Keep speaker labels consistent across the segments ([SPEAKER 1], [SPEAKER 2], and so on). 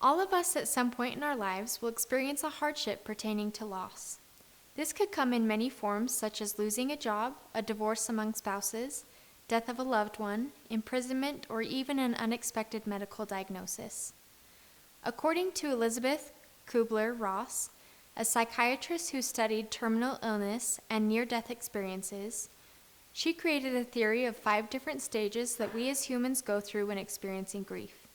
[SPEAKER 1] All of us at some point in our lives will experience a hardship pertaining to loss. This could come in many forms, such as losing a job, a divorce among spouses, death of a loved one, imprisonment, or even an unexpected medical diagnosis. According to Elizabeth Kubler-Ross, a psychiatrist who studied terminal illness and near-death experiences, she created a theory of 5 different stages that we as humans go through when experiencing grief.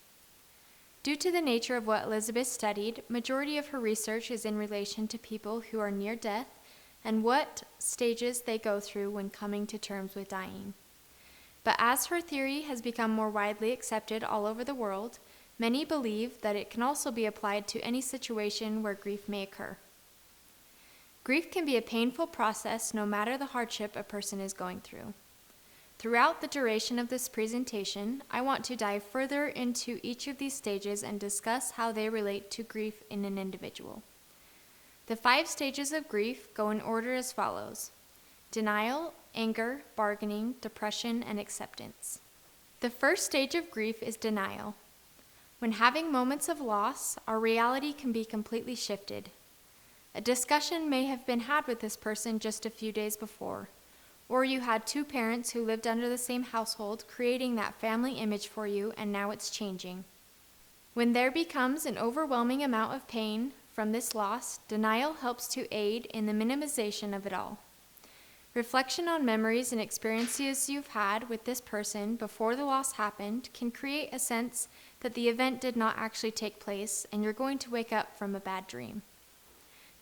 [SPEAKER 1] Due to the nature of what Elizabeth studied, majority of her research is in relation to people who are near death and what stages they go through when coming to terms with dying. But as her theory has become more widely accepted all over the world, many believe that it can also be applied to any situation where grief may occur. Grief can be a painful process no matter the hardship a person is going through. Throughout the duration of this presentation, I want to dive further into each of these stages and discuss how they relate to grief in an individual. The 5 stages of grief go in order as follows: denial, anger, bargaining, depression, and acceptance. The first stage of grief is denial. When having moments of loss, our reality can be completely shifted. A discussion may have been had with this person just a few days before, or you had 2 parents who lived under the same household, creating that family image for you, and now it's changing. When there becomes an overwhelming amount of pain from this loss, denial helps to aid in the minimization of it all. Reflection on memories and experiences you've had with this person before the loss happened can create a sense that the event did not actually take place and you're going to wake up from a bad dream.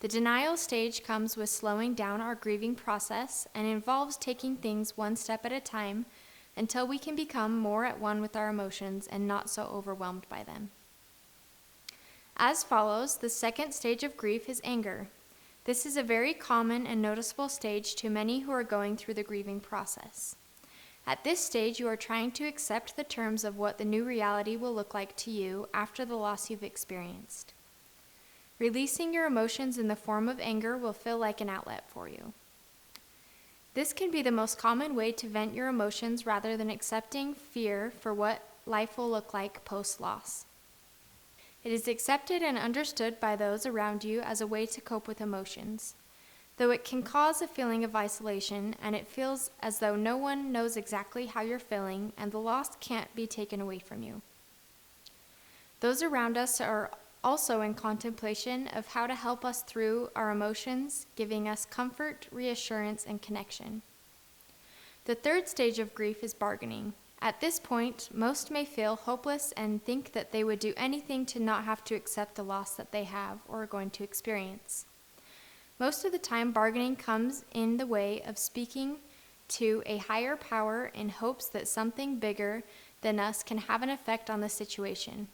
[SPEAKER 1] The denial stage comes with slowing down our grieving process and involves taking things one step at a time until we can become more at one with our emotions and not so overwhelmed by them. As follows, the second stage of grief is anger. This is a very common and noticeable stage to many who are going through the grieving process. At this stage, you are trying to accept the terms of what the new reality will look like to you after the loss you've experienced. Releasing your emotions in the form of anger will feel like an outlet for you. This can be the most common way to vent your emotions rather than accepting fear for what life will look like post-loss. It is accepted and understood by those around you as a way to cope with emotions, though it can cause a feeling of isolation and it feels as though no one knows exactly how you're feeling and the loss can't be taken away from you. Those around us are also in contemplation of how to help us through our emotions, giving us comfort, reassurance, and connection. The third stage of grief is bargaining. At this point, most may feel hopeless and think that they would do anything to not have to accept the loss that they have or are going to experience. Most of the time, bargaining comes in the way of speaking to a higher power in hopes that something bigger than us can have an effect on the situation.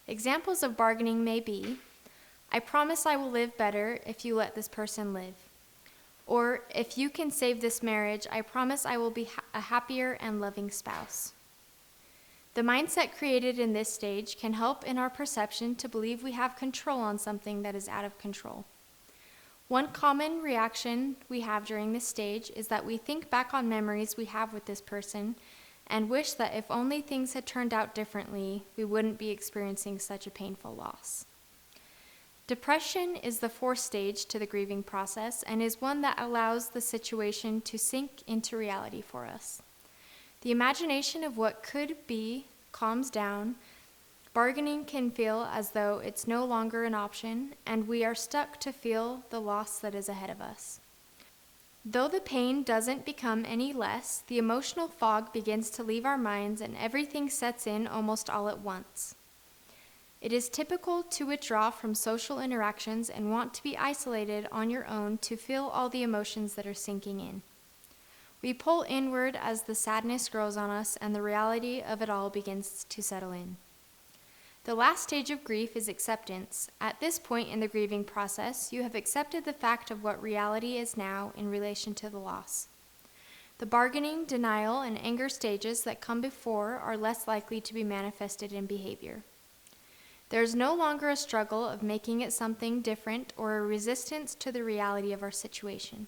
[SPEAKER 1] Examples of bargaining may be, I promise I will live better if you let this person live. Or, if you can save this marriage, I promise I will be a happier and loving spouse. The mindset created in this stage can help in our perception to believe we have control on something that is out of control. One common reaction we have during this stage is that we think back on memories we have with this person and wish that if only things had turned out differently, we wouldn't be experiencing such a painful loss. Depression is the 4th stage to the grieving process and is one that allows the situation to sink into reality for us. The imagination of what could be calms down. Bargaining can feel as though it's no longer an option, and we are stuck to feel the loss that is ahead of us. Though the pain doesn't become any less, the emotional fog begins to leave our minds and everything sets in almost all at once. It is typical to withdraw from social interactions and want to be isolated on your own to feel all the emotions that are sinking in. We pull inward as the sadness grows on us and the reality of it all begins to settle in. The last stage of grief is acceptance. At this point in the grieving process, you have accepted the fact of what reality is now in relation to the loss. The bargaining, denial, and anger stages that come before are less likely to be manifested in behavior. There is no longer a struggle of making it something different or a resistance to the reality of our situation,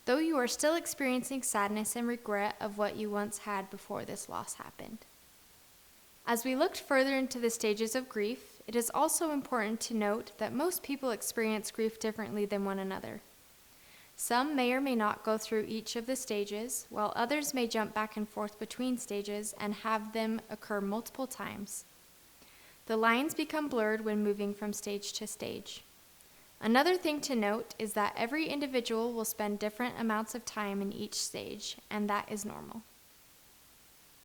[SPEAKER 1] though you are still experiencing sadness and regret of what you once had before this loss happened. As we looked further into the stages of grief, it is also important to note that most people experience grief differently than one another. Some may or may not go through each of the stages, while others may jump back and forth between stages and have them occur multiple times. The lines become blurred when moving from stage to stage. Another thing to note is that every individual will spend different amounts of time in each stage, and that is normal.